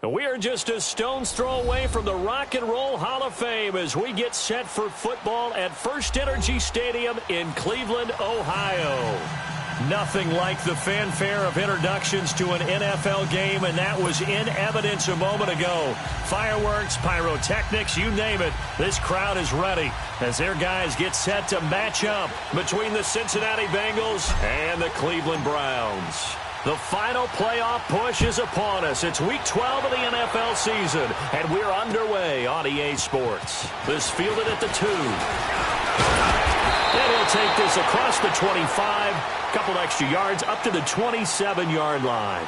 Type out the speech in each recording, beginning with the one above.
We are just a stone's throw away from the Rock and Roll Hall of Fame as we get set for football at First Energy Stadium in Cleveland, Ohio. Nothing like the fanfare of introductions to an NFL game, and that was in evidence a moment ago. Fireworks, pyrotechnics, you name it. This crowd is ready as their guys get set to match up between the Cincinnati Bengals and the Cleveland Browns. The final playoff push is upon us. It's Week 12 of the NFL season, and we're underway on EA Sports. This fielded at the 2. And he'll take this across the 25, couple extra yards up to the 27-yard line.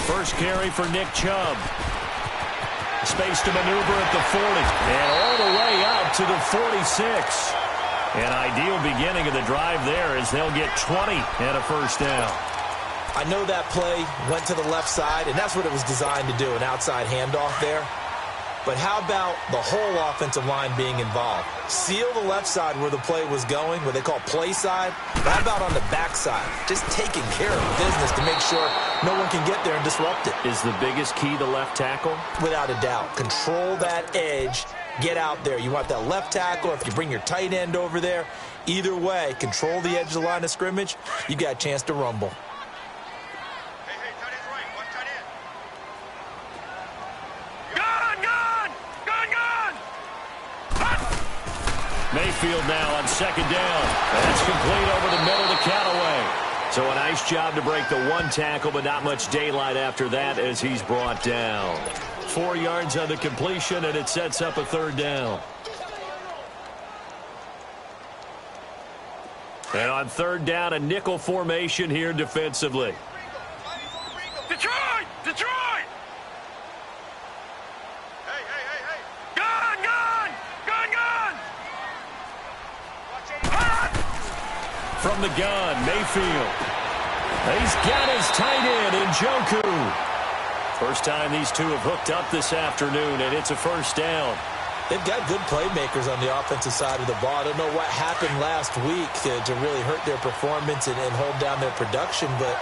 First carry for Nick Chubb. Space to maneuver at the 40. And all the way up to the 46. An ideal beginning of the drive there as they'll get 20 and a first down. I know that play went to the left side, and that's what it was designed to do, an outside handoff there. But how about the whole offensive line being involved? Seal the left side where the play was going, what they call play side. But how about on the back side? Just taking care of business to make sure no one can get there and disrupt it. Is the biggest key the left tackle? Without a doubt. Control that edge. Get out there. You want that left tackle, if you bring your tight end over there. Either way, control the edge of the line of scrimmage. You got a chance to rumble. Mayfield now on second down. That's complete over the middle to Callaway. So a nice job to break the one tackle, but not much daylight after that as he's brought down. 4 yards on the completion, and it sets up a third down. And on third down, a nickel formation here defensively. Detroit! Detroit! From the gun, Mayfield. He's got his tight end, Njoku. First time these two have hooked up this afternoon, and it's a first down. They've got good playmakers on the offensive side of the ball. I don't know what happened last week to really hurt their performance and hold down their production, but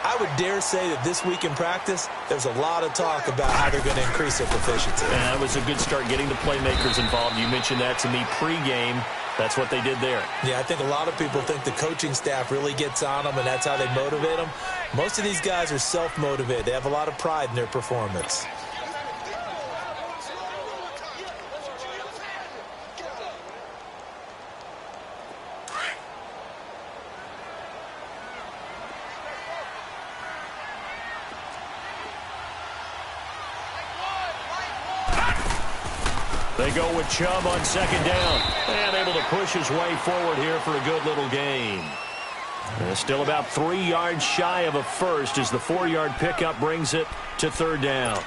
I would dare say that this week in practice, there's a lot of talk about how they're going to increase their proficiency. And that was a good start getting the playmakers involved. You mentioned that to me pregame. That's what they did there. Yeah, I think a lot of people think the coaching staff really gets on them, and that's how they motivate them. Most of these guys are self-motivated. They have a lot of pride in their performance. They go with Chubb on second down. And able to push his way forward here for a good little gain. And still about 3 yards shy of a first as the 4-yard pickup brings it to third down.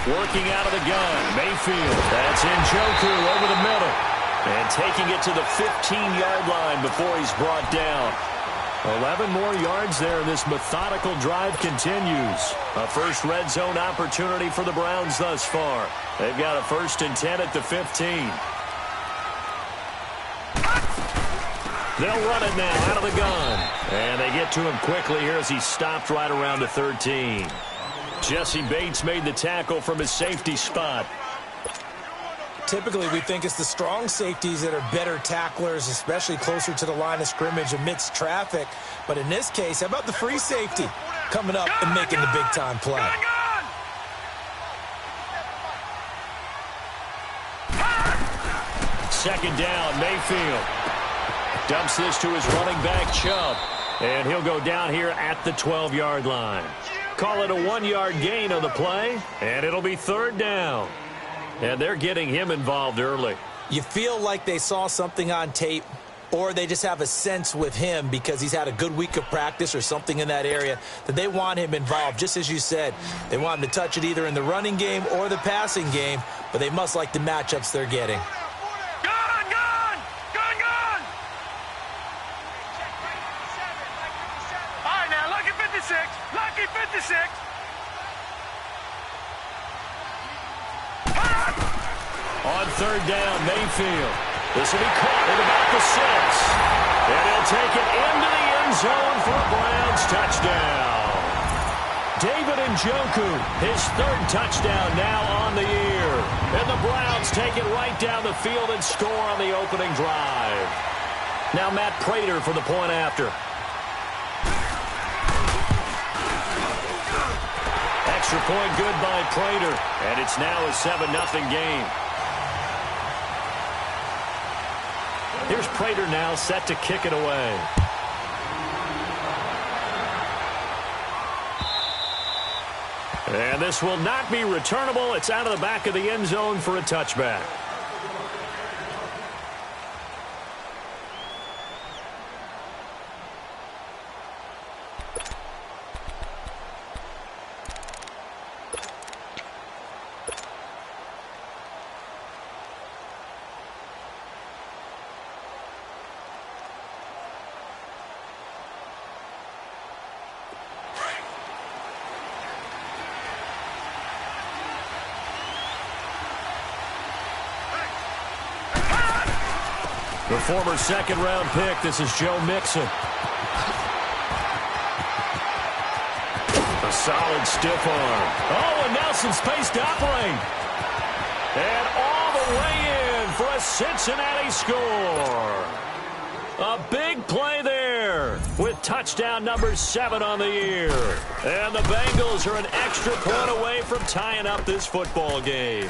Working out of the gun, Mayfield. That's Njoku over the middle. And taking it to the 15-yard line before he's brought down. 11 more yards there, and this methodical drive continues. A first red zone opportunity for the Browns thus far. They've got a 1st and 10 at the 15. They'll run it now out of the gun. And they get to him quickly here as he stopped right around the 13. Jesse Bates made the tackle from his safety spot. Typically, we think it's the strong safeties that are better tacklers, especially closer to the line of scrimmage amidst traffic. But in this case, how about the free safety coming up and making the big-time play? Second down, Mayfield. Dumps this to his running back, Chubb. And he'll go down here at the 12-yard line. Call it a 1-yard gain on the play, and it'll be third down. And they're getting him involved early. You feel like they saw something on tape, or they just have a sense with him because he's had a good week of practice or something in that area that they want him involved. Just as you said, they want him to touch it either in the running game or the passing game, but they must like the matchups they're getting. Gone! Gone! Gone! Gone! All right, now, lucky 56. Lucky 56. On third down, Mayfield. This will be caught at about the 6. And he'll take it into the end zone for a Browns touchdown. David Njoku, his third touchdown now on the year. And the Browns take it right down the field and score on the opening drive. Now Matt Prater for the point after. Extra point good by Prater. And it's now a 7-0 game. Here's Prater now set to kick it away. And this will not be returnable. It's out of the back of the end zone for a touchback. The former second-round pick, this is Joe Mixon. A solid stiff arm. Oh, and Nelson space to operate. And all the way in for a Cincinnati score. A big play there with touchdown number 7 on the year. And the Bengals are an extra point away from tying up this football game.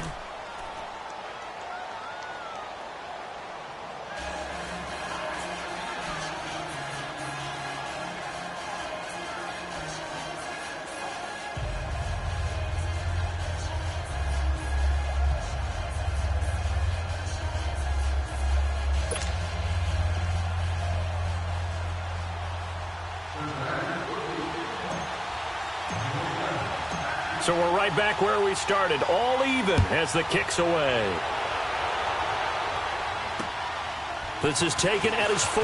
So we're right back where we started, all even as the kick's away. This is taken at his 4.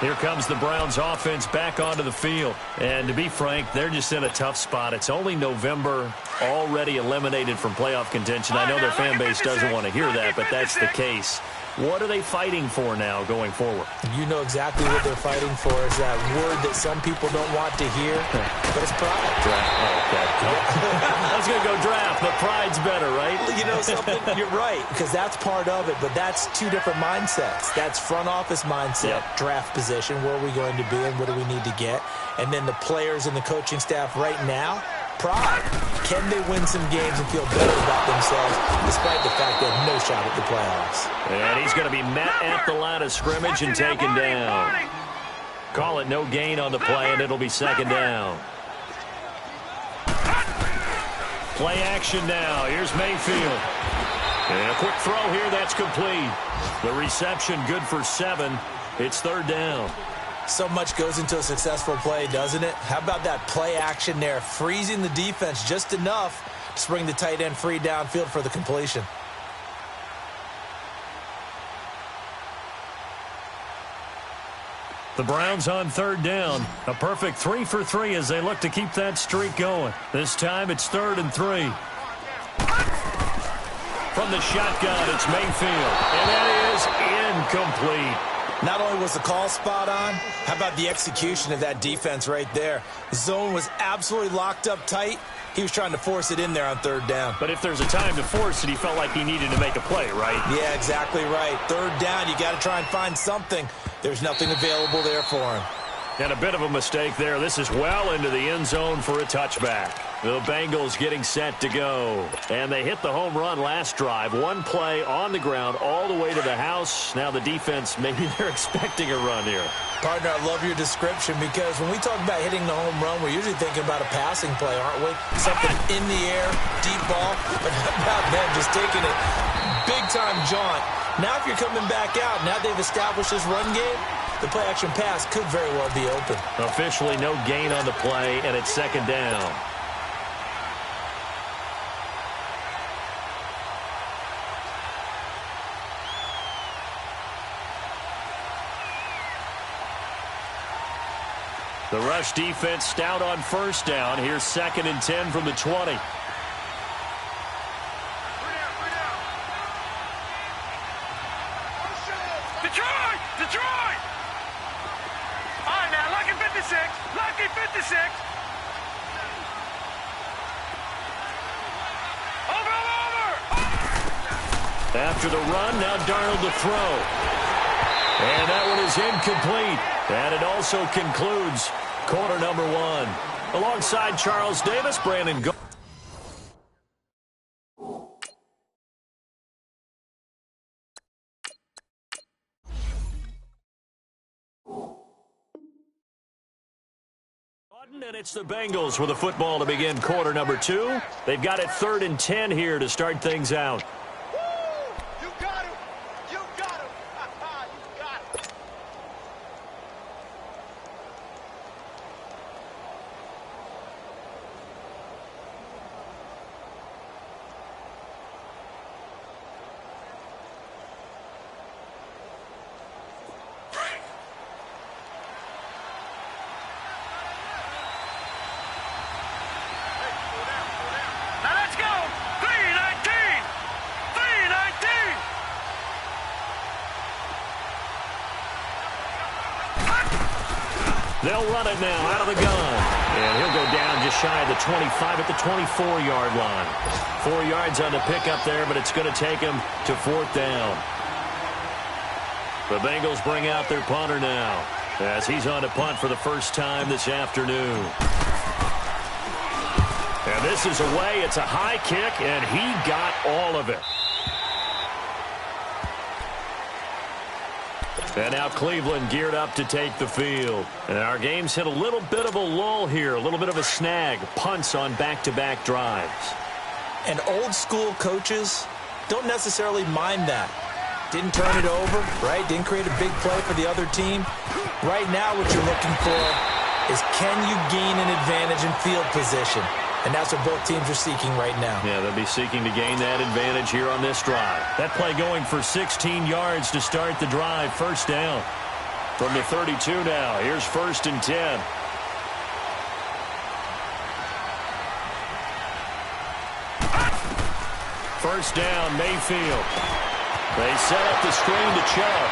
Here comes the Browns offense back onto the field. And to be frank, they're just in a tough spot. It's only November, already eliminated from playoff contention. I know their fan base doesn't want to hear that, but that's the case. What are they fighting for now going forward? You know exactly what they're fighting for. Is that word that some people don't want to hear, but it's pride. Draft. Oh, okay. I was going to go draft, but pride's better, right? You know something? You're right, because that's part of it, but that's two different mindsets. That's front office mindset, draft position, where are we going to be and what do we need to get? And then the players and the coaching staff right now, pride. Can they win some games and feel better about themselves despite the fact they have no shot at the playoffs? And he's going to be met at the line of scrimmage and taken down. Call it no gain on the play, and it'll be second down. Play action now. Here's Mayfield. And a quick throw here. That's complete. The reception good for 7. It's third down. So much goes into a successful play, doesn't it? How about that play action there, freezing the defense just enough to bring the tight end free downfield for the completion. The Browns on third down. A perfect 3 for 3 as they look to keep that streak going. This time it's 3rd and 3. From the shotgun, it's Mayfield. And that is incomplete. Not only was the call spot on, how about the execution of that defense right there? The zone was absolutely locked up tight. He was trying to force it in there on third down. But if there's a time to force it, he felt like he needed to make a play, right? Yeah, exactly right. Third down, you got to try and find something. There's nothing available there for him. And a bit of a mistake there. This is well into the end zone for a touchback. The Bengals getting set to go. And they hit the home run last drive. One play on the ground all the way to the house. Now the defense, maybe they're expecting a run here. Partner, I love your description because when we talk about hitting the home run, we're usually thinking about a passing play, aren't we? Something in the air, deep ball. But how about them just taking it big-time jaunt? Now if you're coming back out, now they've established this run game, the play-action pass could very well be open. Officially no gain on the play, and it's second down. The rush defense stout on first down. Here's 2nd and 10 from the 20. Detroit! All right, now, lucky 56. Lucky 56. Over! After the run, now Darnold to throw. And that one is incomplete. And it also concludes quarter number 1. Alongside Charles Davis, Brandon Go. And it's the Bengals with the football to begin quarter number 2. They've got it 3rd and 10 here to start things out. You got him! You got him! You got him! Now let's go! 319! 319! They'll run it now out of the gun. And he'll go down just shy of the 25 at the 24-yard line. 4 yards on the pickup there, but it's going to take him to 4th down. The Bengals bring out their punter now as he's on to punt for the first time this afternoon. And this is away. It's a high kick, and he got all of it. And now Cleveland geared up to take the field. And our game's hit a little bit of a lull here, a little bit of a snag. Punts on back-to-back drives. And old-school coaches don't necessarily mind that. Didn't turn it over, right? Didn't create a big play for the other team. Right now what you're looking for is can you gain an advantage in field position? And that's what both teams are seeking right now. Yeah, they'll be seeking to gain that advantage here on this drive. That play going for 16 yards to start the drive. First down from the 32 now. Here's 1st and 10. First down, Mayfield. They set up the screen to Chubb.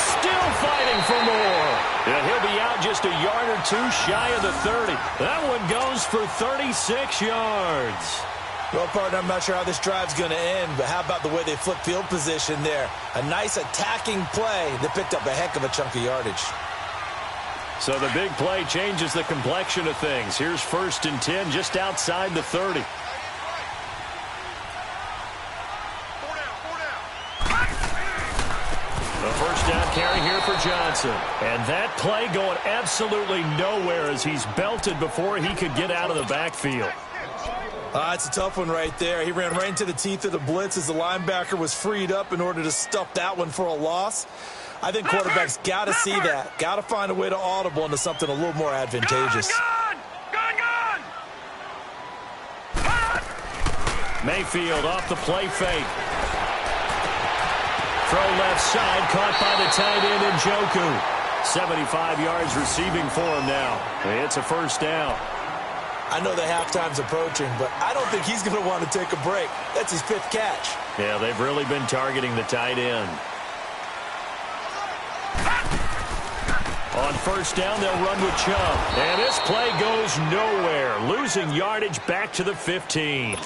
Still fighting for more. And he'll be out just a yard or 2 shy of the 30. That one goes for 36 yards. Well, partner, I'm not sure how this drive's going to end, but how about the way they flip field position there? A nice attacking play that picked up a heck of a chunk of yardage. So the big play changes the complexion of things. Here's 1st and 10 just outside the 30. Down carry here for Johnson. And that play going absolutely nowhere as he's belted before he could get out of the backfield. It's a tough one right there. He ran right into the teeth of the blitz as the linebacker was freed up in order to stuff that one for a loss. I think quarterbacks got to see that. Got to find a way to audible into something a little more advantageous. Gun! Mayfield off the play fake. Throw left side, caught by the tight end Njoku. 75 yards receiving for him now. It's a first down. I know the halftime's approaching, but I don't think he's going to want to take a break. That's his 5th catch. Yeah, they've really been targeting the tight end. On first down, they'll run with Chubb. And this play goes nowhere. Losing yardage back to the 15.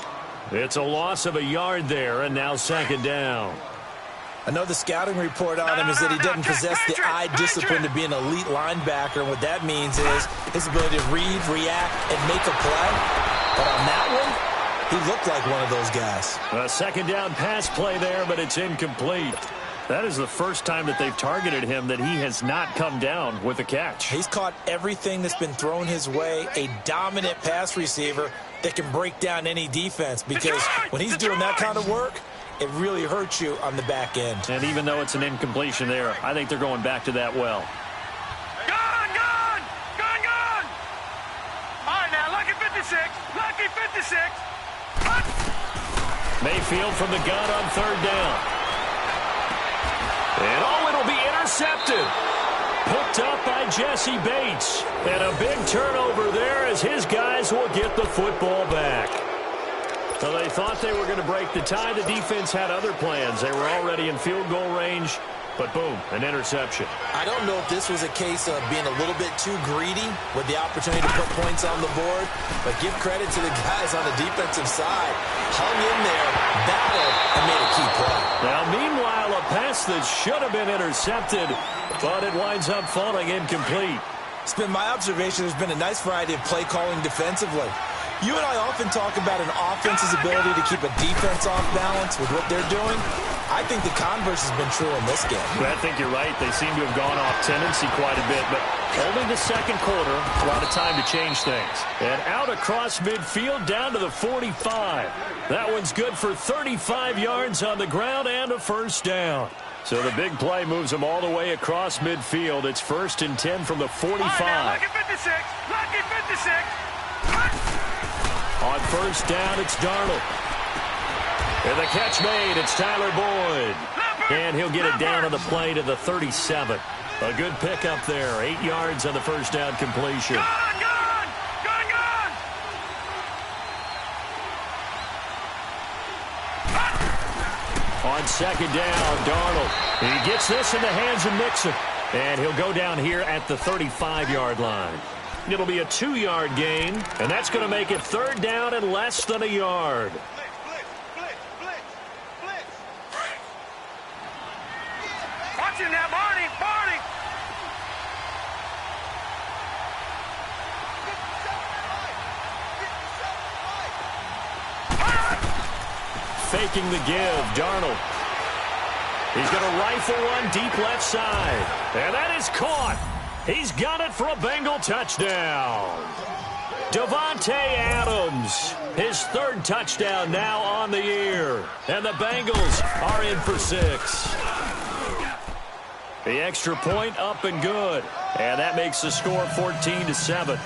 It's a loss of a yard there, and now 2nd down. I know the scouting report on him is that he doesn't possess the eye discipline to be an elite linebacker. And what that means is his ability to read, react, and make a play. But on that one, he looked like one of those guys. A second down pass play there, but it's incomplete. That is the first time that they've targeted him that he has not come down with a catch. He's caught everything that's been thrown his way, a dominant pass receiver that can break down any defense, because when he's doing that kind of work, it really hurts you on the back end. And even though it's an incompletion there, I think they're going back to that well. Gone! All right, now, lucky 56. Lucky 56. Mayfield from the gun on third down. And it'll be intercepted. Picked up by Jesse Bates. And a big turnover there as his guys will get the football back. So they thought they were going to break the tie. The defense had other plans. They were already in field goal range, but boom, an interception. I don't know if this was a case of being a little bit too greedy with the opportunity to put points on the board, but give credit to the guys on the defensive side. Hung in there, battled, and made a key play. Now, meanwhile, a pass that should have been intercepted, but it winds up falling incomplete. It's been my observation there's been a nice variety of play calling defensively. You and I often talk about an offense's ability to keep a defense off balance with what they're doing. I think the converse has been true in this game. I think you're right. They seem to have gone off tendency quite a bit, but only the second quarter, a lot of time to change things. And out across midfield down to the 45. That one's good for 35 yards on the ground and a first down. So the big play moves them all the way across midfield. It's 1st and 10 from the 45. Right, lucky 56. Lucky 56. On first down, it's Darnold. And the catch made, it's Tyler Boyd. And he'll get it down on the play to the 37. A good pickup there, 8 yards on the first down completion. Gone! On second down, Darnold. He gets this in the hands of Mixon. And he'll go down here at the 35-yard line. It'll be a 2-yard gain, and that's going to make it third down and less than a yard. Blitz. Watch him now, Barney. Faking the give, Darnold. He's going to rifle one deep left side. And that is caught. He's got it for a Bengal touchdown. Davante Adams, his third touchdown now on the year. And the Bengals are in for 6. The extra point up and good. And that makes the score 14-7.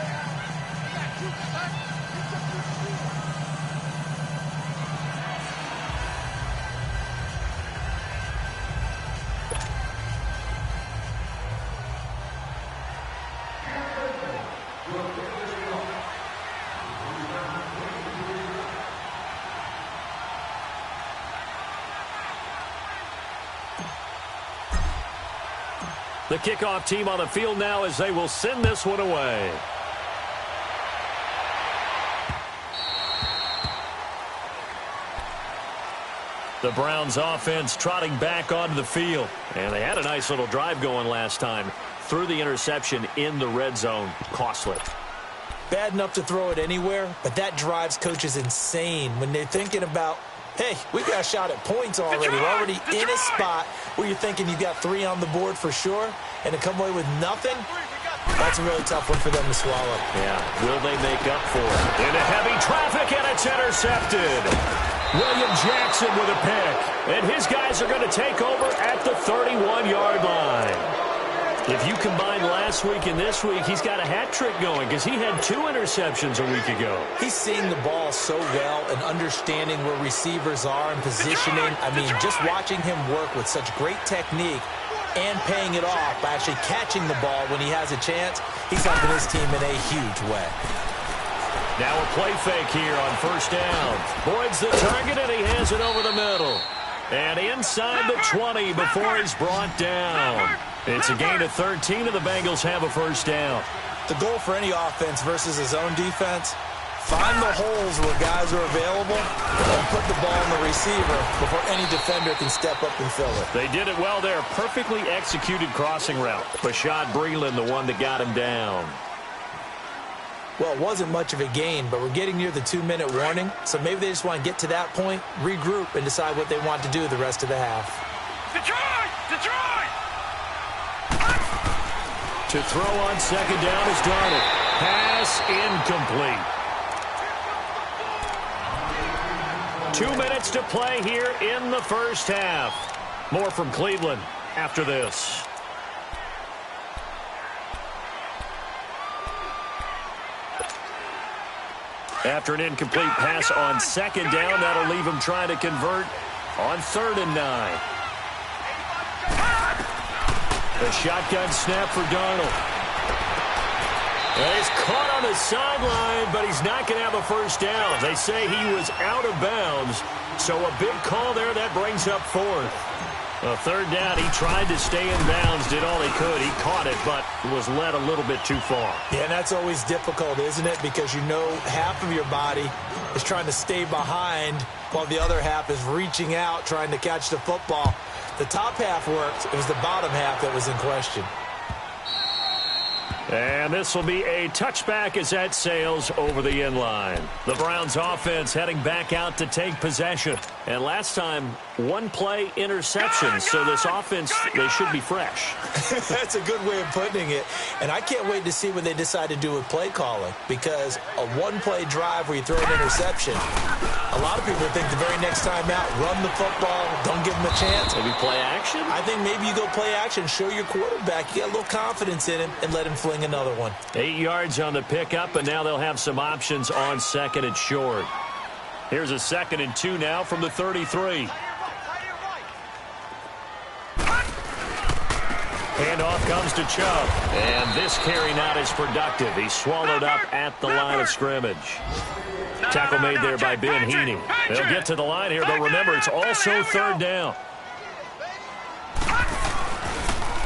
The kickoff team on the field now as they will send this one away. The Browns offense trotting back onto the field. And they had a nice little drive going last time. Threw the interception in the red zone. Costly. Bad enough to throw it anywhere, but that drives coaches insane when they're thinking about, hey, we got a shot at points already. We're already in a spot where you're thinking you got 3 on the board for sure, and to come away with nothing, that's a really tough one for them to swallow. Yeah, will they make up for it? Into heavy traffic, and it's intercepted. William Jackson with a pick, and his guys are going to take over at the 31-yard line. If you combine last week and this week, he's got a hat trick going because he had 2 interceptions a week ago. He's seeing the ball so well and understanding where receivers are and positioning. I mean, just watching him work with such great technique and paying it off by actually catching the ball when he has a chance, he's helping his team in a huge way. Now a play fake here on first down. Boyd's the target, and he hands it over the middle. And inside the 20 before he's brought down. It's a gain of 13, and the Bengals have a first down. The goal for any offense versus his own defense, Find the holes where guys are available and put the ball on the receiver before any defender can step up and fill it. They did it well there. Perfectly executed crossing route. Bashad Breeland, the one that got him down. Well, it wasn't much of a gain, but we're getting near the 2-minute warning, so maybe they just want to get to that point, regroup, and decide what they want to do the rest of the half. Detroit! Detroit! To throw on second down is Darnold. Pass incomplete. 2 minutes to play here in the first half. More from Cleveland after this. After an incomplete pass on second down, that'll leave him trying to convert on 3rd and 9. The shotgun snap for Darnold. He's caught on the sideline, but he's not going to have a first down. They say he was out of bounds, so a big call there. That brings up 4th. A 3rd down, he tried to stay in bounds, did all he could. He caught it, but was led a little bit too far. Yeah, and that's always difficult, isn't it? Because you know half of your body is trying to stay behind while the other half is reaching out, trying to catch the football. The top half worked. It was the bottom half that was in question. And this will be a touchback as that sails over the end line. The Browns offense heading back out to take possession. And last time, 1 play interception. So this offense, they should be fresh. That's a good way of putting it. And I can't wait to see what they decide to do with play calling. Because a 1-play drive where you throw an interception, a lot of people think the very next time out, run the football, don't give them a chance. Maybe play action? I think maybe you go play action, show your quarterback, you get a little confidence in him, and let him fling another one. 8 yards on the pickup, and now they'll have some options on 2nd and short. Here's a 2nd and 2 now from the 33. Handoff comes to Chubb. And this carry not as productive. He's swallowed up at the line of scrimmage. Tackle made there by Ben Heaney. They'll get to the line here, but remember, it's also 3rd down.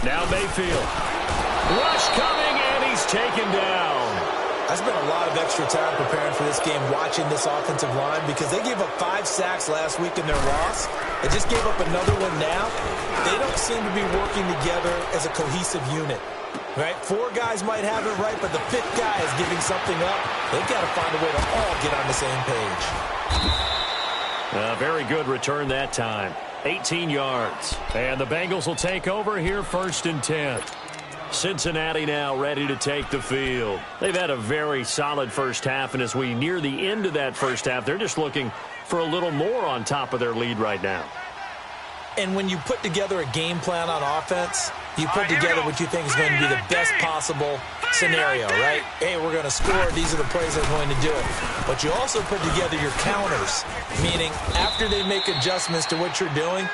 Now Mayfield. Rush coming, and he's taken down. I spent a lot of extra time preparing for this game, watching this offensive line, because they gave up 5 sacks last week in their loss. They just gave up another one now. They don't seem to be working together as a cohesive unit. Right? 4 guys might have it right, but the 5th guy is giving something up. They've got to find a way to all get on the same page. Very good return that time. 18 yards. And the Bengals will take over here 1st and 10. Cincinnati now ready to take the field. They've had a very solid first half, and as we near the end of that first half, they're just looking for a little more on top of their lead right now. And when you put together a game plan on offense, you put together what you think is going to be the best possible scenario, right? Hey, we're going to score. These are the plays that are going to do it. But you also put together your counters, meaning after they make adjustments to what you're doing,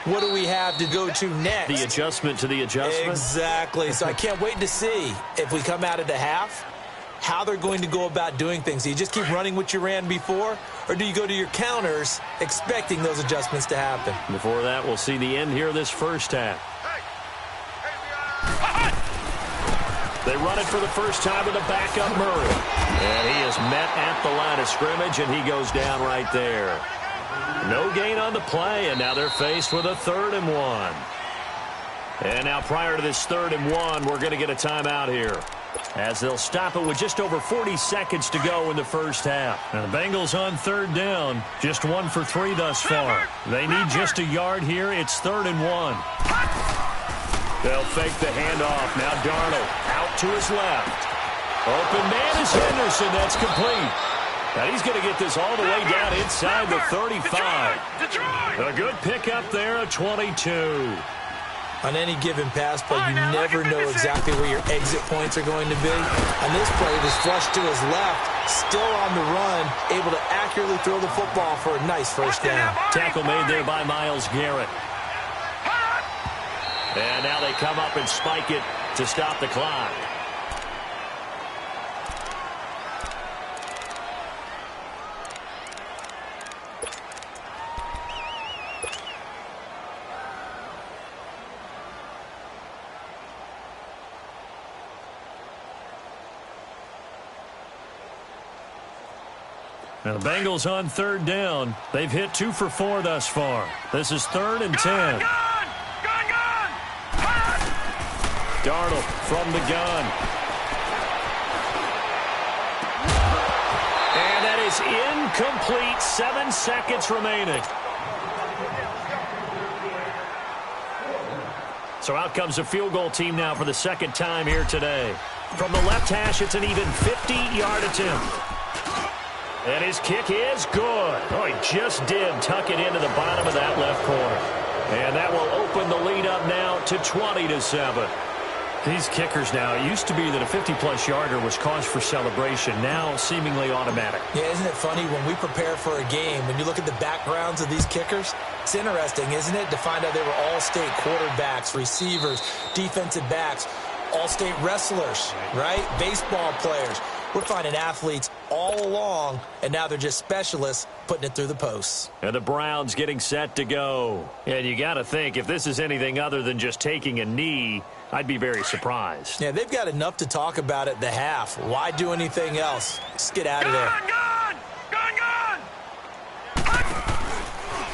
what do we have to go to next? The adjustment to the adjustment? Exactly. So I can't wait to see if we come out of the half, how they're going to go about doing things. Do you just keep running what you ran before, or do you go to your counters expecting those adjustments to happen? Before that, we'll see the end here of this first half. They run it for the first time with a backup Murray. And he is met at the line of scrimmage, and he goes down right there. No gain on the play, and now they're faced with a 3rd and 1. And now prior to this 3rd and 1, we're going to get a timeout here, as they'll stop it with just over 40 seconds to go in the first half. Now the Bengals on 3rd down, just 1 for 3 thus far. They need just a yard here. It's 3rd and 1. They'll fake the handoff. Now Darnold out to his left. Open man is Henderson. That's complete. And he's going to get this all the way down inside the 35. A good pickup there, a 22. On any given pass play, you never know exactly where your exit points are going to be. On this play, it was flushed to his left, still on the run, able to accurately throw the football for a nice first down. Tackle made there by Myles Garrett. And now they come up and spike it to stop the clock. And the Bengals on third down. They've hit 2 for 4 thus far. This is 3rd and 10. Gun! Darnold from the gun. And that is incomplete. 7 seconds remaining. So out comes the field goal team now for the second time here today. From the left hash, it's an even 50-yard attempt. And his kick is good. Oh, he just did tuck it into the bottom of that left corner. And that will open the lead up now to 20-7. These kickers now, it used to be that a 50-plus yarder was cause for celebration. Now seemingly automatic. Yeah, isn't it funny when we prepare for a game, when you look at the backgrounds of these kickers, it's interesting, isn't it, to find out they were all-state quarterbacks, receivers, defensive backs, all-state wrestlers, right? Baseball players. We're finding athletes all along, and now they're just specialists putting it through the posts. And the Browns getting set to go. And you got to think, if this is anything other than just taking a knee, I'd be very surprised. Yeah, they've got enough to talk about at the half. Why do anything else? Just get out of there. Gun!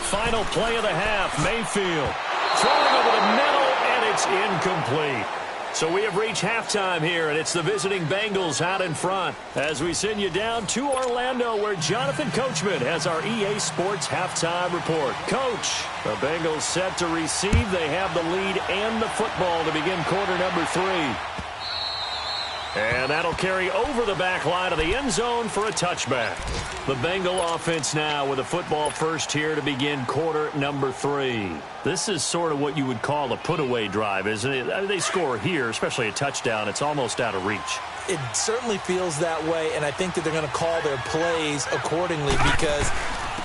Final play of the half, Mayfield. Throwing over the middle, and it's incomplete. So we have reached halftime here, and it's the visiting Bengals out in front as we send you down to Orlando, where Jonathan Coachman has our EA Sports halftime report. Coach, the Bengals set to receive. They have the lead and the football to begin quarter number 3. And that'll carry over the back line of the end zone for a touchback. The Bengal offense now with a football first here to begin quarter number 3. This is sort of what you would call a put-away drive, isn't it? They score here, especially a touchdown. It's almost out of reach. It certainly feels that way, and I think that they're going to call their plays accordingly, because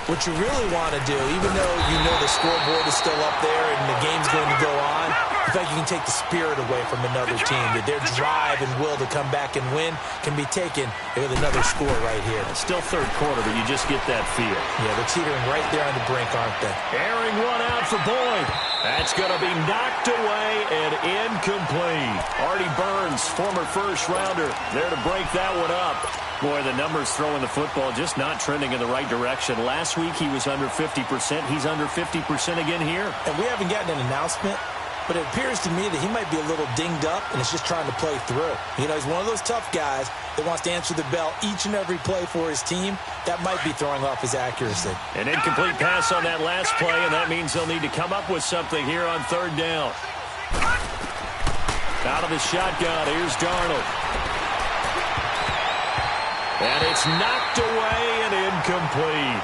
what you really want to do, even though you know the scoreboard is still up there and the game's going to go on, in fact, you can take the spirit away from another team. That their drive and will to come back and win can be taken with another score right here. It's still third quarter, but you just get that feel. Yeah, they're teetering right there on the brink, aren't they? Airing one out for Boyd. That's going to be knocked away and incomplete. Artie Burns, former first-rounder, there to break that one up. Boy, the numbers throwing the football just not trending in the right direction. Last week he was under 50%. He's under 50% again here. And we haven't gotten an announcement, but it appears to me that he might be a little dinged up and is just trying to play through. You know, he's one of those tough guys that wants to answer the bell each and every play for his team. That might be throwing off his accuracy. An incomplete pass on that last play, and that means they'll need to come up with something here on third down. Out of the shotgun, here's Darnold. And it's knocked away and incomplete.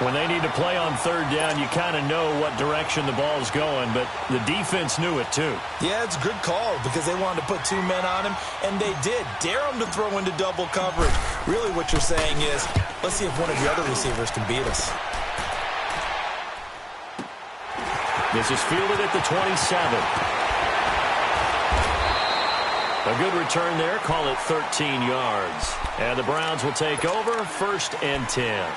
When they need to play on third down, you kind of know what direction the ball is going, but the defense knew it too. Yeah, it's a good call because they wanted to put 2 men on him, and they did. Dare him to throw into double coverage. Really what you're saying is, let's see if one of the other receivers can beat us. This is fielded at the 27. A good return there. Call it 13 yards. And the Browns will take over, 1st and 10.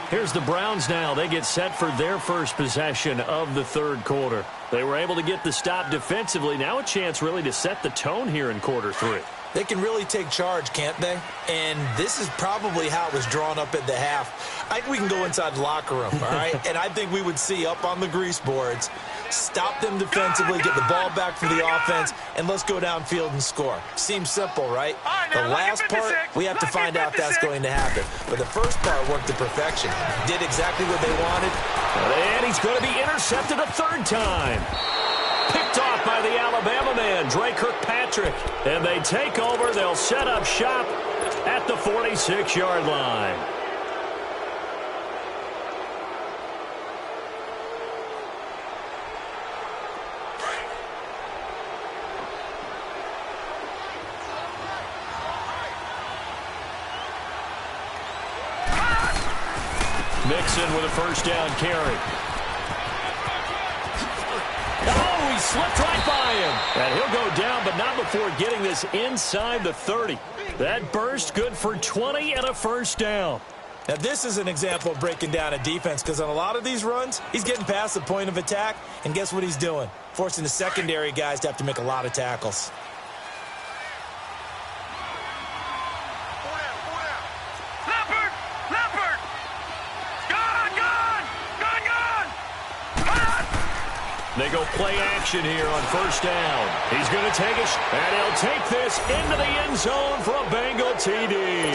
Here's the Browns now. They get set for their first possession of the third quarter. They were able to get the stop defensively. Now a chance really to set the tone here in quarter 3. They can really take charge, can't they? And this is probably how it was drawn up at the half. I think we can go inside the locker room, all right? And I think we would see up on the grease boards, stop them defensively, get the ball back for the offense, and let's go downfield and score. Seems simple, right? The last part, we have to find out if that's going to happen. But the first part worked to perfection. Did exactly what they wanted. And he's going to be intercepted a third time. Picked off by the Alabama man, Dre Kirkpatrick. And they take over. They'll set up shop at the 46-yard line. Mixon with a first down carry. Oh, he slipped right by him. And he'll go down, but not before getting this inside the 30. That burst good for 20 and a first down. Now, this is an example of breaking down a defense, because on a lot of these runs, he's getting past the point of attack, and guess what he's doing? Forcing the secondary guys to have to make a lot of tackles. Leopard! They go play action here on first down. He's going to take it, and he'll take this into the end zone for a Bengal TD.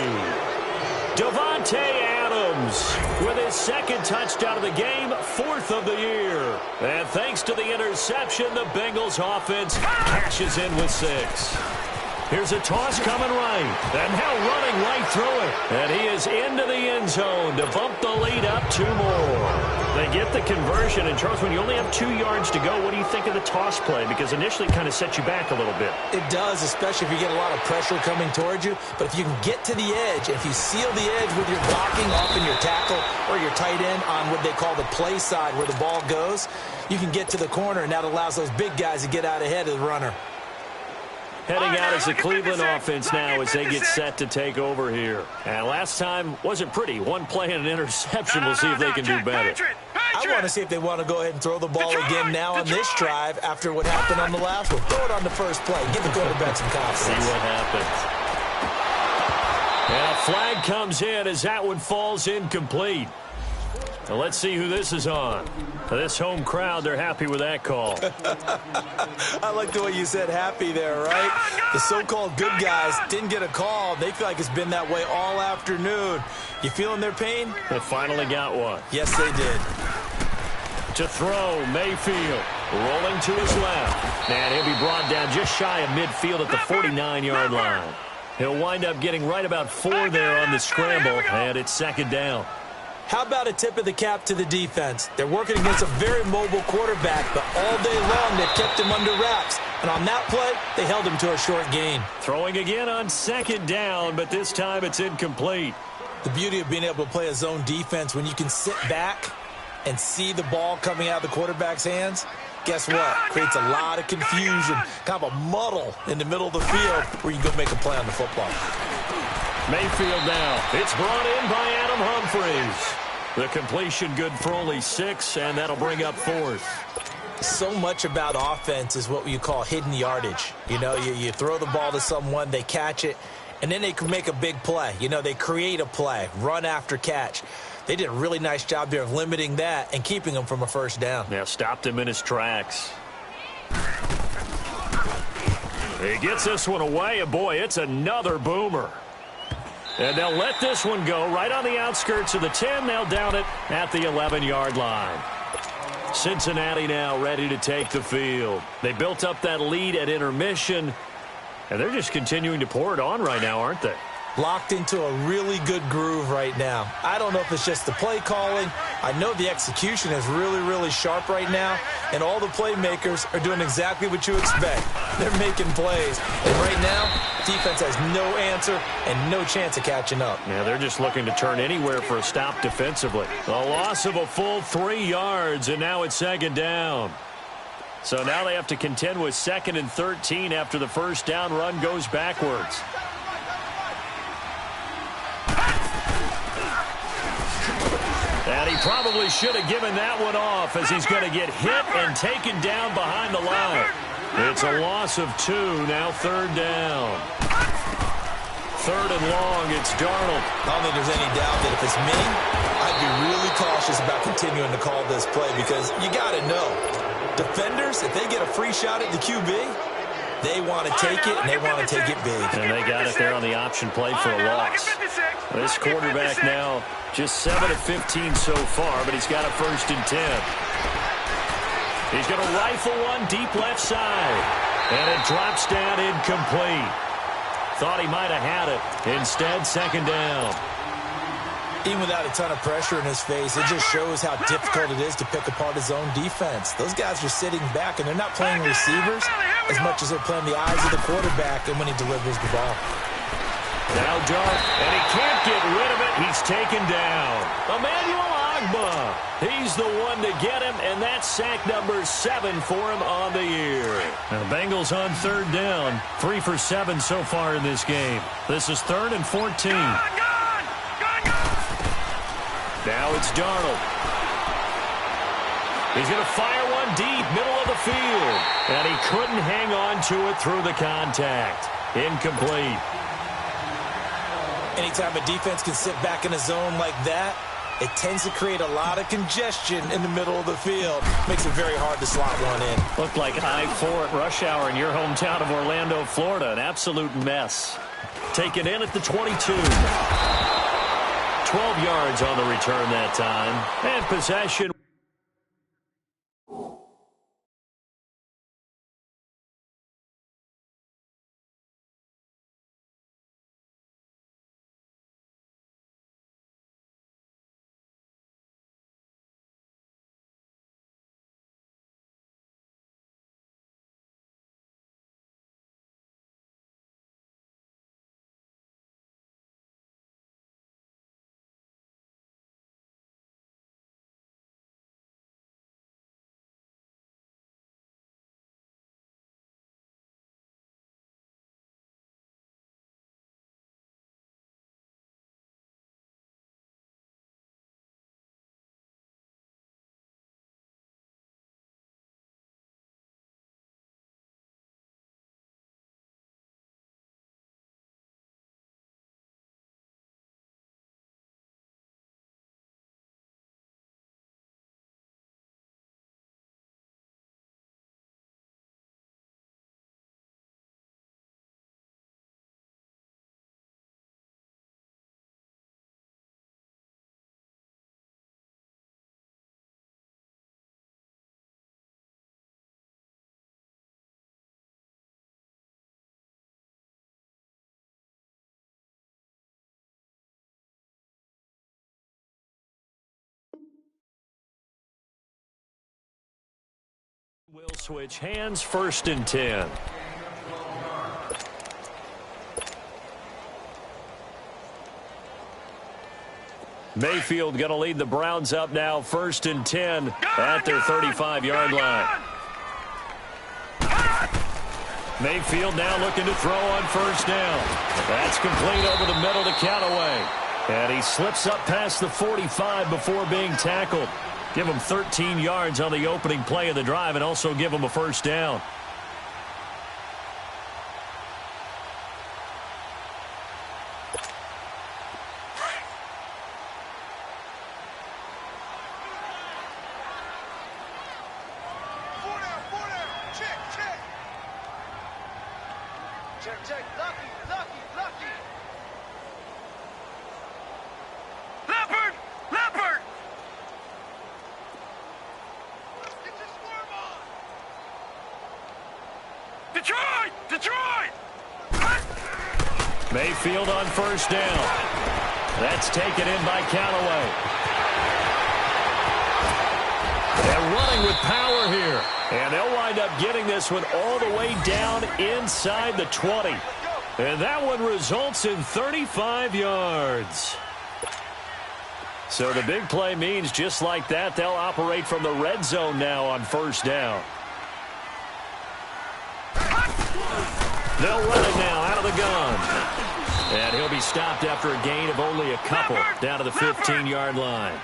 Davante Adams with his second touchdown of the game, fourth of the year. And thanks to the interception, the Bengals offense cashes in with 6. Here's a toss coming right, and now running right through it. And he is into the end zone to bump the lead up 2 more. They get the conversion, and Charles, when you only have 2 yards to go, what do you think of the toss play? Because initially it kind of sets you back a little bit. It does, especially if you get a lot of pressure coming towards you. But if you can get to the edge, if you seal the edge with your blocking off in your tackle or your tight end on what they call the play side where the ball goes, you can get to the corner, and that allows those big guys to get out ahead of the runner. Heading out as the Cleveland offense now as they get set to take over here. And last time wasn't pretty. 1 play and an interception. We'll see if they can do better. I want to see if they want to go ahead and throw the ball again now on this drive after what happened on the last one. Throw it on the first play. Give the quarterback some confidence. See what happens. And a flag comes in as that one falls incomplete. Now let's see who this is on. This home crowd, they're happy with that call. I like the way you said happy there, right? The so-called good guys didn't get a call. They feel like it's been that way all afternoon. You feeling their pain? They finally got one. Yes, they did. To throw, Mayfield rolling to his left. And he'll be brought down just shy of midfield at the 49-yard line. He'll wind up getting right about 4 there on the scramble, and it's second down. How about a tip of the cap to the defense? They're working against a very mobile quarterback, but all day long they've kept him under wraps. And on that play, they held him to a short gain. Throwing again on second down, but this time it's incomplete. The beauty of being able to play a zone defense when you can sit back and see the ball coming out of the quarterback's hands, guess what? Creates a lot of confusion, kind of a muddle in the middle of the field where you can go make a play on the football. Mayfield now. It's brought in by Adam Humphries. The completion good for only 6, and that'll bring up 4th. So much about offense is what you call hidden yardage. You know, you throw the ball to someone, they catch it, and then they can make a big play. You know, they create a play, run after catch. They did a really nice job there of limiting that and keeping him from a first down. Yeah, stopped him in his tracks. He gets this one away, and boy, it's another boomer. And they'll let this one go right on the outskirts of the 10. They'll down it at the 11-yard line. Cincinnati now ready to take the field. They built up that lead at intermission, and they're just continuing to pour it on right now, aren't they? Locked into a really good groove right now. I don't know if it's just the play calling. I know the execution is really, really sharp right now, and all the playmakers are doing exactly what you expect. They're making plays, and right now, defense has no answer and no chance of catching up. Yeah, they're just looking to turn anywhere for a stop defensively. A loss of a full 3 yards, and now it's second down. So now they have to contend with 2nd and 13 after the first down run goes backwards. And he probably should have given that one off as he's going to get hit and taken down behind the line. It's a loss of 2, now 3rd down. 3rd and long, it's Darnold. I don't think there's any doubt that if it's me, I'd be really cautious about continuing to call this play because you got to know, defenders, if they get a free shot at the QB, they want to take it, and they want to take it big. And they got it there on the option play for a loss. This quarterback now just 7 of 15 so far, but he's got a 1st and 10. He's going to rifle one deep left side, and it drops down incomplete. Thought he might have had it. Instead, second down. Even without a ton of pressure in his face, it just shows how difficult it is to pick apart his own defense. Those guys are sitting back, and they're not playing receivers as much as they're playing the eyes of the quarterback and when he delivers the ball. Now Dart, and he can't get rid of it. He's taken down. Emmanuel Ogbah. He's the one to get him, and that's sack number 7 for him on the year. Now the Bengals on 3rd down. 3 for 7 so far in this game. This is 3rd and 14. Now it's Darnold. He's going to fire one deep, middle of the field. And he couldn't hang on to it through the contact. Incomplete. Anytime a defense can sit back in a zone like that it tends to create a lot of congestion in the middle of the field. Makes it very hard to slot one in. Looked like I-4 at rush hour in your hometown of Orlando, Florida. An absolute mess. Taken in at the 22. 12 yards on the return that time. And possession. Will switch hands, 1st and 10. Mayfield going to lead the Browns up now, 1st and 10 at their 35-yard line. Mayfield now looking to throw on 1st down. That's complete over the middle to Callaway. And he slips up past the 45 before being tackled. Give him 13 yards on the opening play of the drive and also give him a 1st down. Check. Lucky. Leopard! Get your swarm on! Detroit! Mayfield on 1st down. That's taken in by Callaway. And running with power here. And they'll wind up getting this one all the way down inside the 20. And that one results in 35 yards. So the big play means just like that, they'll operate from the red zone now on 1st down. They'll run it now out of the gun. And he'll be stopped after a gain of only a couple down to the 15-yard line.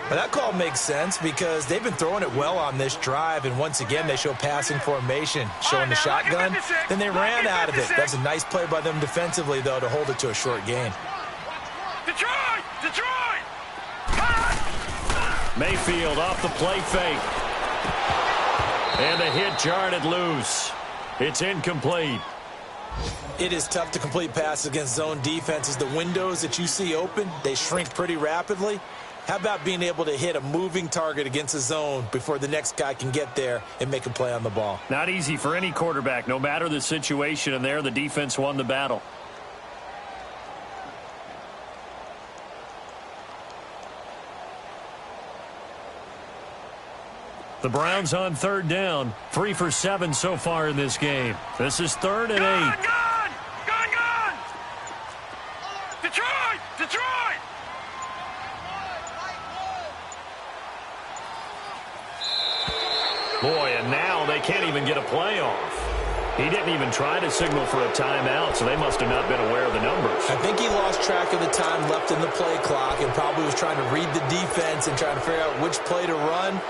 Well, that call makes sense because they've been throwing it well on this drive, and once again they show passing formation, showing the shotgun. Then they ran out of it. That's a nice play by them defensively, though, to hold it to a short gain. Detroit! Mayfield off the play fake. And the hit jarred it loose. It's incomplete. It is tough to complete passes against zone defenses. The windows that you see open, they shrink pretty rapidly. How about being able to hit a moving target against a zone before the next guy can get there and make a play on the ball? Not easy for any quarterback, no matter the situation, and there the defense won the battle. The Browns on 3rd down, 3 for 7 so far in this game. This is 3rd and 8. Gone! Detroit! Boy, and now they can't even get a play off. He didn't even try to signal for a timeout, so they must have not been aware of the numbers. I think he lost track of the time left in the play clock and probably was trying to read the defense and trying to figure out which play to run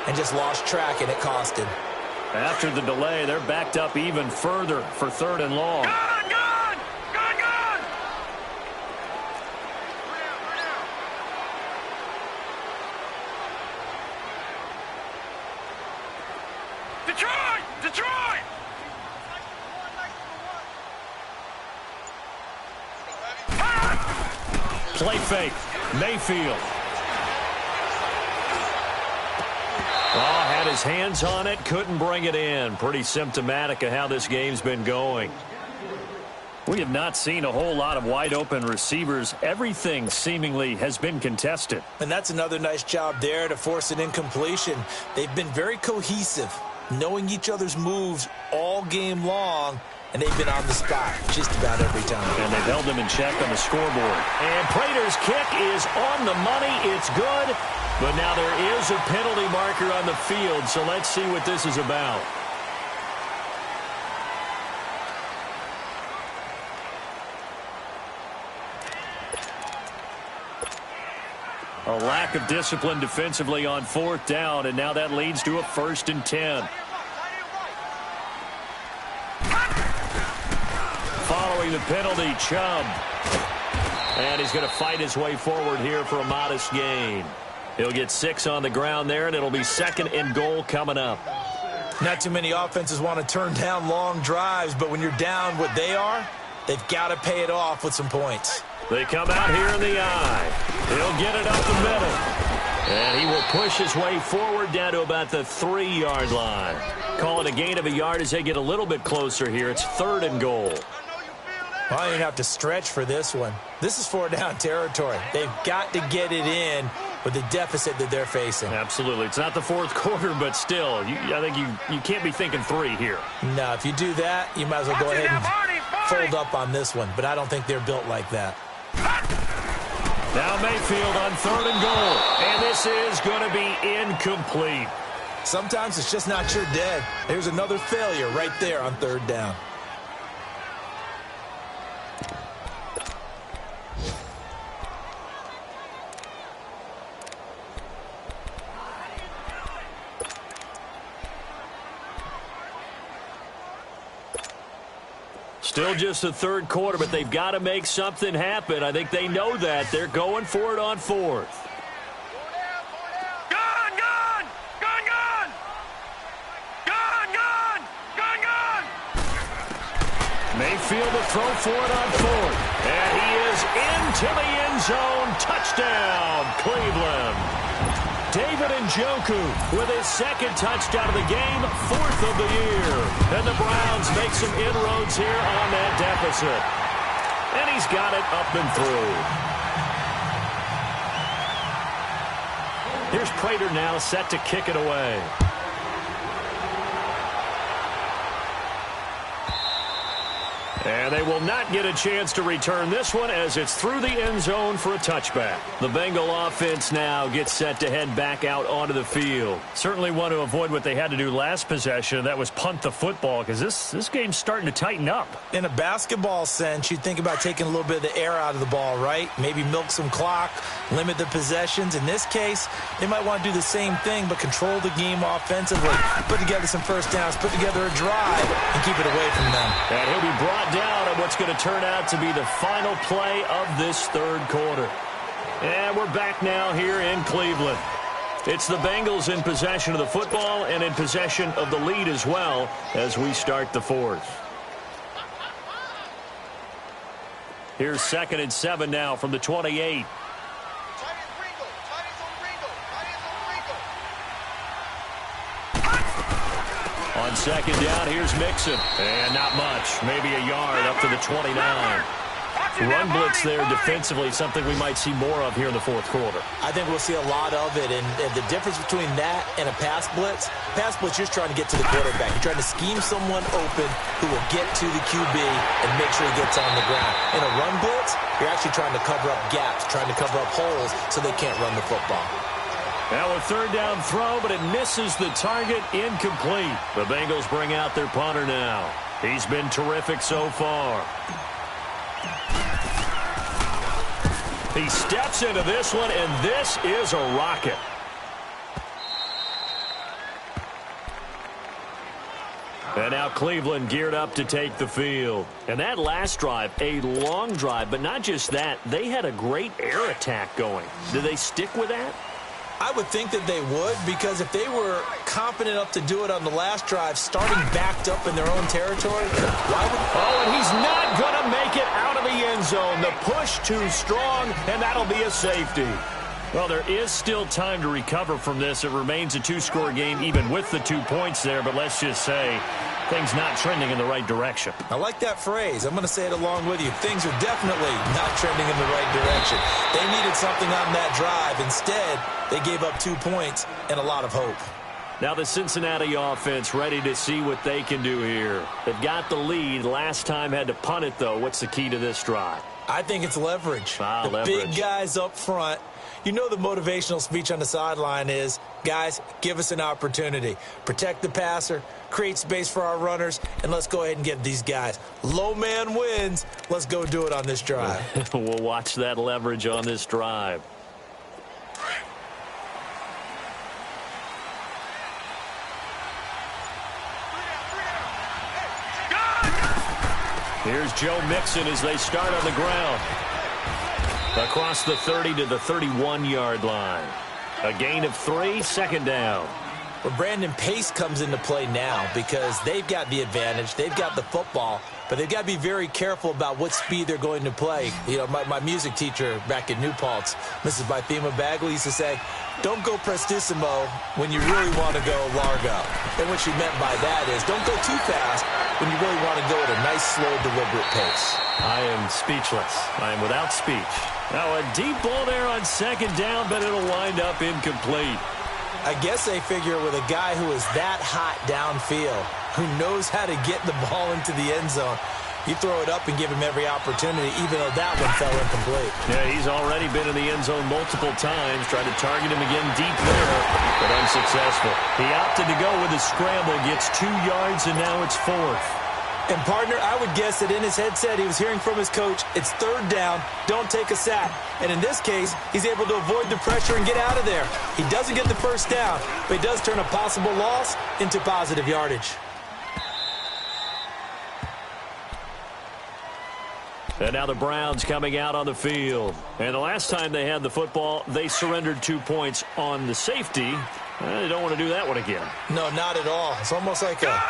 and just lost track, and it cost him. After the delay, they're backed up even further for 3rd and long. Gone! Slay fake. Mayfield. Oh, had his hands on it, couldn't bring it in. Pretty symptomatic of how this game's been going. We have not seen a whole lot of wide-open receivers. Everything seemingly has been contested. And that's another nice job there to force an incompletion. They've been very cohesive, knowing each other's moves all game long, and they've been on the spot just about every time. And they've held them in check on the scoreboard. And Prater's kick is on the money. It's good. But now there is a penalty marker on the field, so let's see what this is about. A lack of discipline defensively on 4th down, and now that leads to a 1st and 10. Following the penalty, Chubb. And he's going to fight his way forward here for a modest gain. He'll get 6 on the ground there, and it'll be 2nd and goal coming up. Not too many offenses want to turn down long drives, but when you're down what they are, they've got to pay it off with some points. They come out here in the eye. He'll get it up the middle. And he will push his way forward down to about the 3-yard line. Call it a gain of a yard as they get a little bit closer here. It's 3rd and goal. Well, I don't even have to stretch for this one. This is 4-down territory. They've got to get it in with the deficit that they're facing. Absolutely. It's not the 4th quarter, but still, I think you can't be thinking 3 here. No, if you do that, you might as well go ahead and fold up on this one. But I don't think they're built like that. Now Mayfield on 3rd and goal. And this is going to be incomplete. Sometimes it's just not your day. There's another failure right there on 3rd down. Still just the 3rd quarter, but they've got to make something happen. I think they know that. They're going for it on 4th. Gun, gun! Gun, gun! Gun, gun! Gun, gun! Mayfield to throw for it on 4th. And he is into the end zone. Touchdown, Cleveland. David Njoku with his 2nd touchdown of the game, 4th of the year. And the Browns make some inroads here on that deficit. And he's got it up and through. Here's Prater now set to kick it away. And they will not get a chance to return this one as it's through the end zone for a touchback. The Bengal offense now gets set to head back out onto the field. Certainly want to avoid what they had to do last possession. That was punt the football because this game's starting to tighten up. In a basketball sense, you'd think about taking a little bit of the air out of the ball, right? Maybe milk some clock, limit the possessions. In this case, they might want to do the same thing but control the game offensively. Put together some first downs, put together a drive, and keep it away from them. And he'll be brought down on what's going to turn out to be the final play of this 3rd quarter. And we're back now here in Cleveland. It's the Bengals in possession of the football and in possession of the lead as well as we start the 4th. Here's 2nd and 7 now from the 28. On 2nd down, here's Mixon. And not much. Maybe a yard up to the 29. Run blitz there defensively, something we might see more of here in the 4th quarter. I think we'll see a lot of it, and the difference between that and a pass blitz, you're just trying to get to the quarterback. You're trying to scheme someone open who will get to the QB and make sure he gets on the ground. In a run blitz, you're actually trying to cover up gaps, trying to cover up holes so they can't run the football. Now a 3rd down throw, but it misses the target, incomplete. The Bengals bring out their punter now. He's been terrific so far. He steps into this one, and this is a rocket. And now Cleveland geared up to take the field. And that last drive, a long drive, but not just that, they had a great air attack going. Do they stick with that? I would think that they would, because if they were confident enough to do it on the last drive, starting backed up in their own territory, why would... Oh, and he's not going to make it out of the end zone. The push too strong, and that'll be a safety. Well, there is still time to recover from this. It remains a two-score game even with the 2 points there, but let's just say things not trending in the right direction. I like that phrase. I'm going to say it along with you. Things are definitely not trending in the right direction. They needed something on that drive. Instead, they gave up 2 points and a lot of hope. Now the Cincinnati offense ready to see what they can do here. They've got the lead. Last time had to punt it, though. What's the key to this drive? I think it's leverage. Leverage. Big guys up front. You know the motivational speech on the sideline is, guys, give us an opportunity. Protect the passer, create space for our runners, and let's go ahead and give these guys. Low man wins. Let's go do it on this drive. We'll watch that leverage on this drive. Here's Joe Mixon as they start on the ground. Across the 30 to the 31-yard line. A gain of 3, second down. Well, Brandon, pace comes into play now because they've got the advantage. They've got the football, but they've got to be very careful about what speed they're going to play. You know, my music teacher back in New Paltz, Mrs. Bythema Bagley, used to say, don't go prestissimo when you really want to go largo. And what she meant by that is don't go too fast when you really want to go at a nice, slow, deliberate pace. I am speechless. I am without speech. Now a deep ball there on second down, but it'll wind up incomplete. I guess they figure with a guy who is that hot downfield, who knows how to get the ball into the end zone, you throw it up and give him every opportunity, even though that one fell incomplete. Yeah, he's already been in the end zone multiple times, tried to target him again deep there, but unsuccessful. He opted to go with a scramble, gets 2 yards, and now it's 4th. And, partner, I would guess that in his headset he was hearing from his coach, it's 3rd down, don't take a sack. And in this case, he's able to avoid the pressure and get out of there. He doesn't get the first down, but he does turn a possible loss into positive yardage. And now the Browns coming out on the field. And the last time they had the football, they surrendered 2 points on the safety. They don't want to do that one again. No, not at all. It's almost like a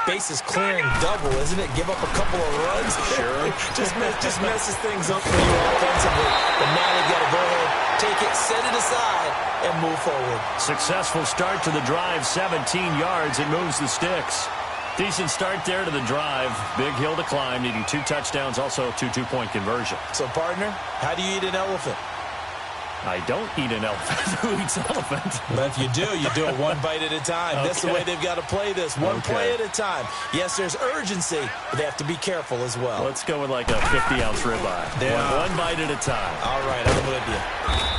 bases clearing double, isn't it? Give up a couple of runs. Sure. just messes things up for you offensively. But now they've got to go ahead, take it, set it aside, and move forward. Successful start to the drive, 17 yards. It moves the sticks. Decent start there to the drive. Big hill to climb, needing 2 touchdowns, also a 2-2-point conversion. So, partner, how do you eat an elephant? I don't eat an elephant. Who eats elephant? But if you do it 1 bite at a time. Okay. That's the way they've got to play this. One play at a time. Yes, there's urgency, but they have to be careful as well. Let's go with like a 50-ounce ribeye. One bite at a time. All right, I'm with you.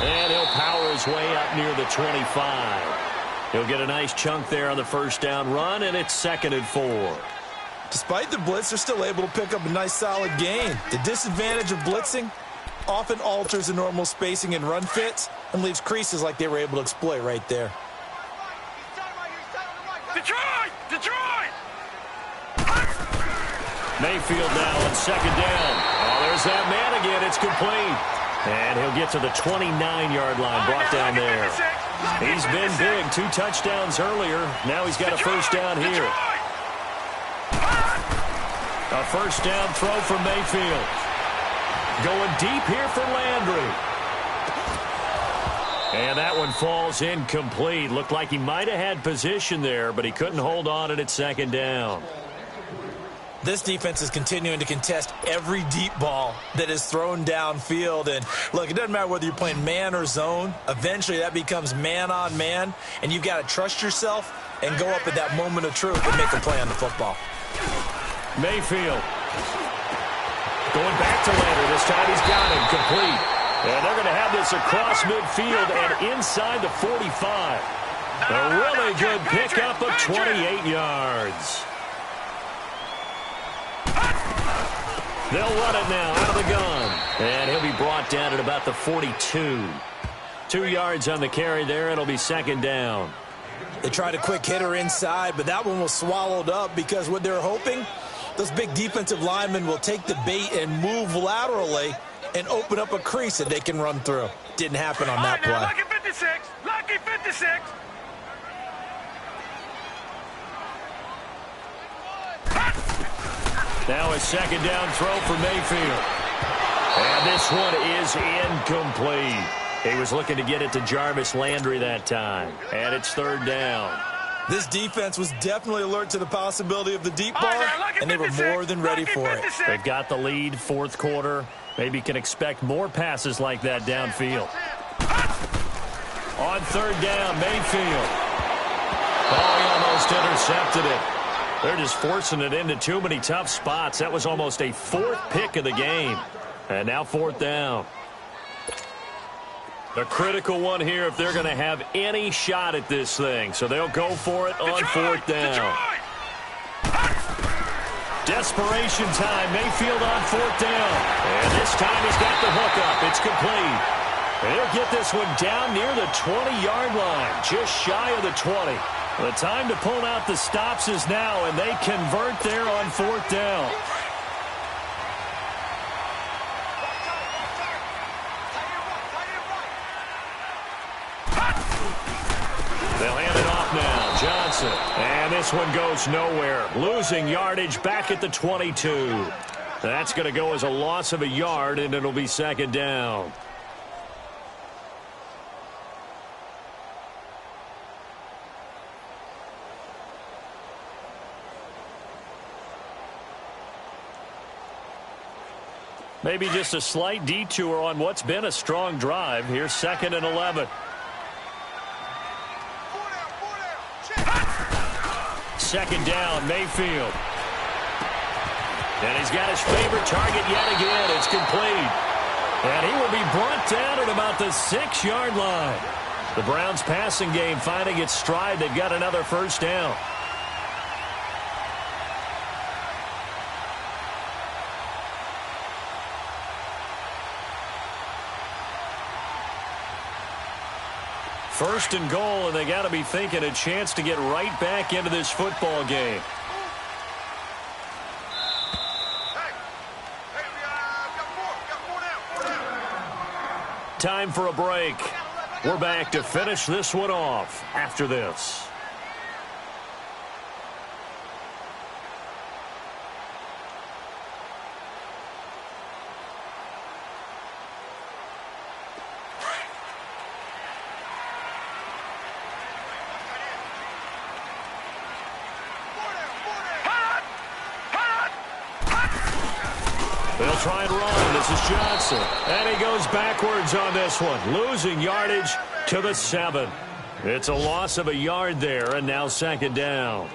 And he'll power his way up near the 25. He'll get a nice chunk there on the first down run, and it's 2nd and 4. Despite the blitz, they're still able to pick up a nice, solid gain. The disadvantage of blitzing often alters the normal spacing and run fits and leaves creases like they were able to exploit right there. Detroit! Mayfield now on 2nd down. Oh, there's that man again. It's complete. And he'll get to the 29-yard line, brought down there. He's been big. 2 touchdowns earlier. Now he's got a first down here. A first down throw from Mayfield. Going deep here for Landry. And that one falls incomplete. Looked like he might have had position there, but he couldn't hold on, and it's 2nd down. This defense is continuing to contest every deep ball that is thrown downfield. And, look, it doesn't matter whether you're playing man or zone. Eventually, that becomes man-on-man, and you've got to trust yourself and go up at that moment of truth and make a play on the football. Mayfield. Going back to Landry. This time he's got him complete. And they're going to have this across midfield and inside the 45. A really good pickup of 28 yards. They'll run it now out of the gun. And he'll be brought down at about the 42. 2 yards on the carry there. It'll be 2nd down. They tried a quick hitter inside, but that one was swallowed up because what they're hoping, those big defensive linemen will take the bait and move laterally and open up a crease that they can run through. Didn't happen on that play. Lucky 56. Lucky 56. Now a 2nd down throw for Mayfield. And this one is incomplete. He was looking to get it to Jarvis Landry that time. And it's third down. This defense was definitely alert to the possibility of the deep ball, and they were more than ready for it. They've got the lead, fourth quarter. Maybe can expect more passes like that downfield. On third down, Mayfield. Oh, he almost intercepted it. They're just forcing it into too many tough spots. That was almost a fourth pick of the game. And now fourth down. A critical one here if they're going to have any shot at this thing. So they'll go for it on fourth down. Desperation time. Mayfield on fourth down. And this time he's got the hookup. It's complete. They'll get this one down near the 20-yard line, just shy of the 20. The time to pull out the stops is now, and they convert there on fourth down. They'll hand it off now. Johnson. And this one goes nowhere. Losing yardage back at the 22. That's going to go as a loss of a yard, and it'll be second down. Maybe just a slight detour on what's been a strong drive. Here's second and 11. Second down, Mayfield. And he's got his favorite target yet again. It's complete. And he will be brought down at about the 6-yard line. The Browns passing game finding its stride. They've got another first down. First and goal, and they got to be thinking a chance to get right back into this football game. Time for a break. We're back to finish this one off after this. They'll try and run. This is Johnson. And he goes backwards on this one. Losing yardage to the 7. It's a loss of a yard there, and now second down.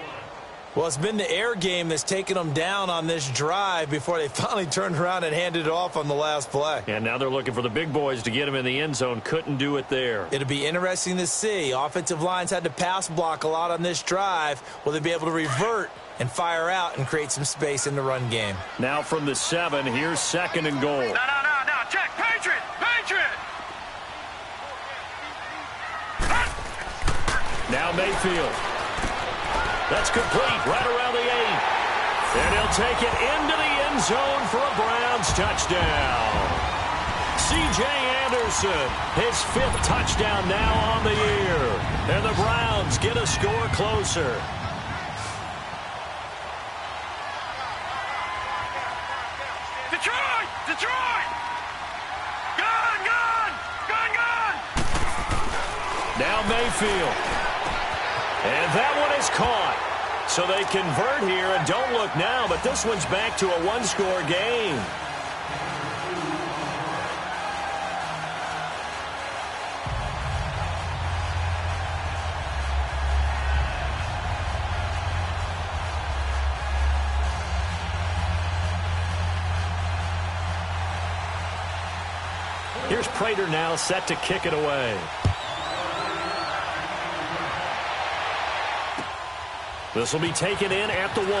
Well, it's been the air game that's taken them down on this drive before they finally turned around and handed it off on the last play. And now they're looking for the big boys to get him in the end zone. Couldn't do it there. It'll be interesting to see. Offensive lines had to pass block a lot on this drive. Will they be able to revert and fire out and create some space in the run game? Now from the 7, here's second and goal. No. Check. Patriot. Now Mayfield. That's complete right around the 8. And he'll take it into the end zone for a Browns touchdown. C.J. Anderson, his 5th touchdown now on the year. And the Browns get a score closer. Detroit! Gun! Now Mayfield. And that one is caught. So they convert here, and don't look now, but this one's back to a one-score game. Here's Prater now set to kick it away. This will be taken in at the 1.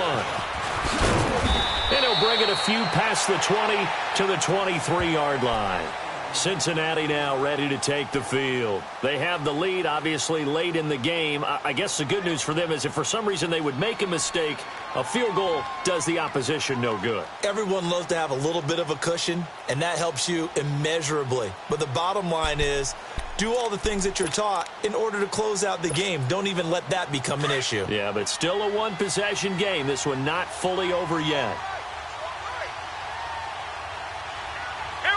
And he'll bring it a few past the 20 to the 23-yard line. Cincinnati now ready to take the field. They have the lead, obviously, late in the game. I guess the good news for them is if for some reason they would make a mistake, a field goal does the opposition no good. Everyone loves to have a little bit of a cushion, and that helps you immeasurably. But the bottom line is, do all the things that you're taught in order to close out the game. Don't even let that become an issue. Yeah, but still a one-possession game. This one not fully over yet. Here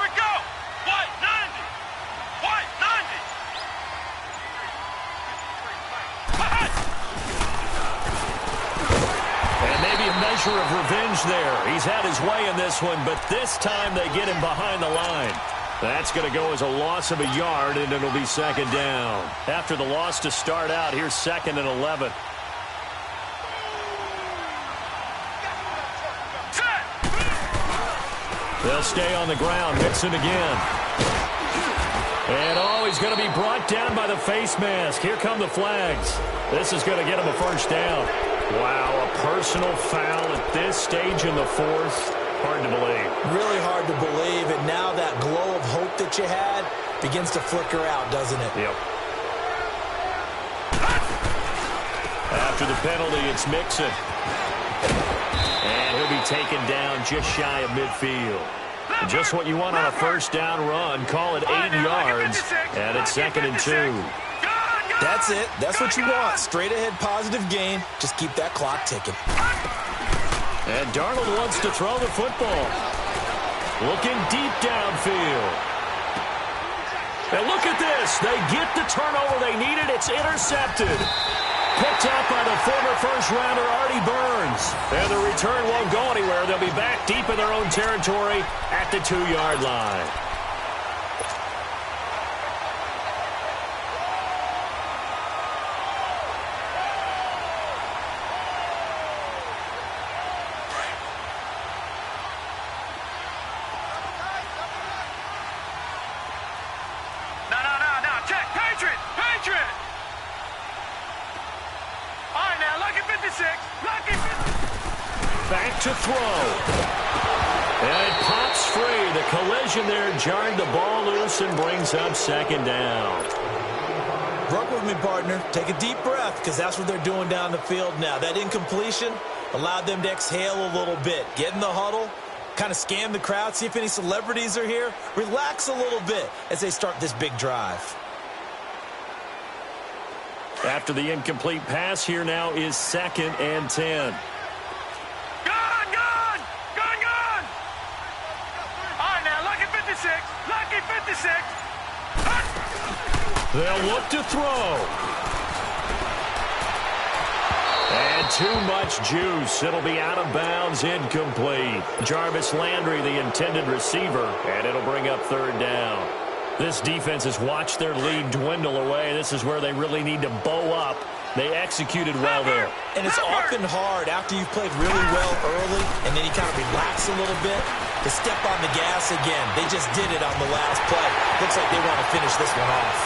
measure of revenge there. He's had his way in this one, but this time they get him behind the line. That's going to go as a loss of a yard, and it'll be second down. After the loss to start out, here's 2nd and 11. They'll stay on the ground. Mixon again. And he's going to be brought down by the face mask. Here come the flags. This is going to get him a first down. Wow, a personal foul at this stage in the fourth. Hard to believe. Really hard to believe, and now that glow of hope that you had begins to flicker out, doesn't it? Yep. After the penalty, it's Mixon. And he'll be taken down just shy of midfield. Just what you want on a first down run. Call it 8 yards, and it's 2nd and 2. That's it. That's what you want. Straight ahead positive gain. Just keep that clock ticking. And Darnold wants to throw the football. Looking deep downfield. And look at this. They get the turnover they needed. It's intercepted. Picked up by the former first-rounder Artie Burns. And the return won't go anywhere. They'll be back deep in their own territory at the 2-yard line. Back to throw. And it pops free. The collision there jarred the ball loose and brings up 2nd down. Work with me, partner. Take a deep breath, because that's what they're doing down the field now. That incompletion allowed them to exhale a little bit. Get in the huddle, kind of scan the crowd, see if any celebrities are here. Relax a little bit as they start this big drive. After the incomplete pass, here now is 2nd and 10. Lucky 56. They'll look to throw. And too much juice. It'll be out of bounds, incomplete. Jarvis Landry, the intended receiver, and it'll bring up 3rd down. This defense has watched their lead dwindle away. This is where they really need to bow up. They executed well there. And it's often hard after you've played really well early and then you kind of relax a little bit to step on the gas again. They just did it on the last play. Looks like they want to finish this one off.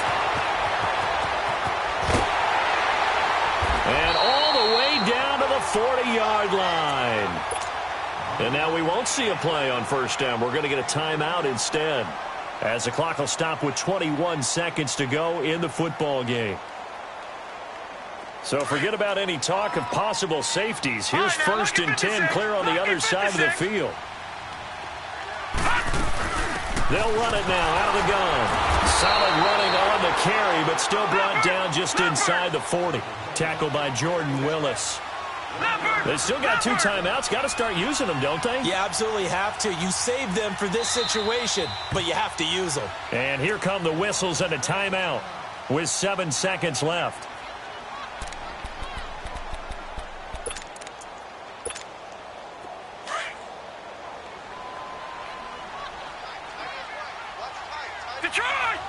And all the way down to the 40-yard line. And now we won't see a play on first down. We're going to get a timeout instead, as the clock will stop with 21 seconds to go in the football game. So forget about any talk of possible safeties. Here's 1st and 10 clear on the other side of the field. They'll run it now out of the gun. Solid running on the carry, but still brought down just inside the 40. Tackled by Jordan Willis. They still got 2 timeouts. Got to start using them, don't they? You absolutely have to. You save them for this situation, but you have to use them. And here come the whistles and a timeout with 7 seconds left.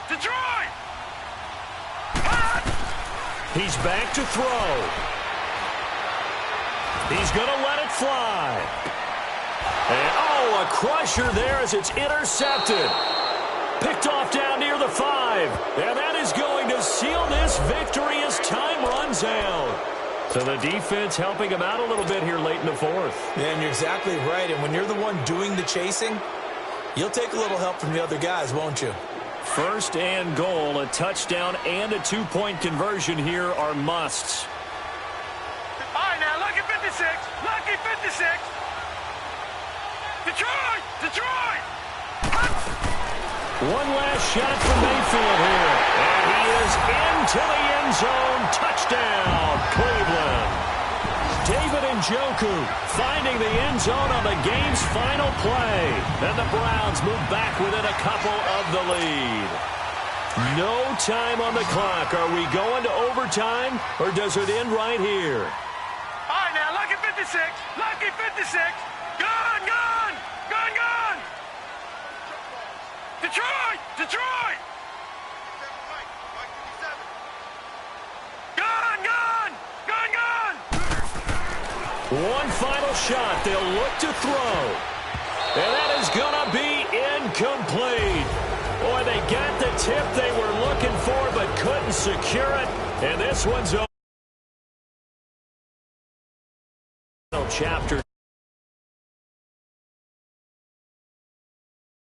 Detroit! He's back to throw. He's going to let it fly. And, a crusher there as it's intercepted. Picked off down near the 5. And that is going to seal this victory as time runs out. So the defense helping him out a little bit here late in the fourth. Yeah, and you're exactly right. And when you're the one doing the chasing, you'll take a little help from the other guys, won't you? 1st and goal, a touchdown and a 2-point conversion here are musts. All right, now, lucky 56. Lucky 56. Detroit! One last shot from Mayfield here. And he is into the end zone. Touchdown, Cleveland. David Njoku finding the end zone on the game's final play. And the Browns move back within a couple of the lead. No time on the clock. Are we going to overtime, or does it end right here? All right, now, lucky 56. 56. Lucky 56. Gone, gone. Gone, gone. Detroit. Detroit. Gone, gone. Gone, gone. One final shot. They'll look to throw. And that is going to be incomplete. Boy, they got the tip they were looking for but couldn't secure it. And this one's over. Chapter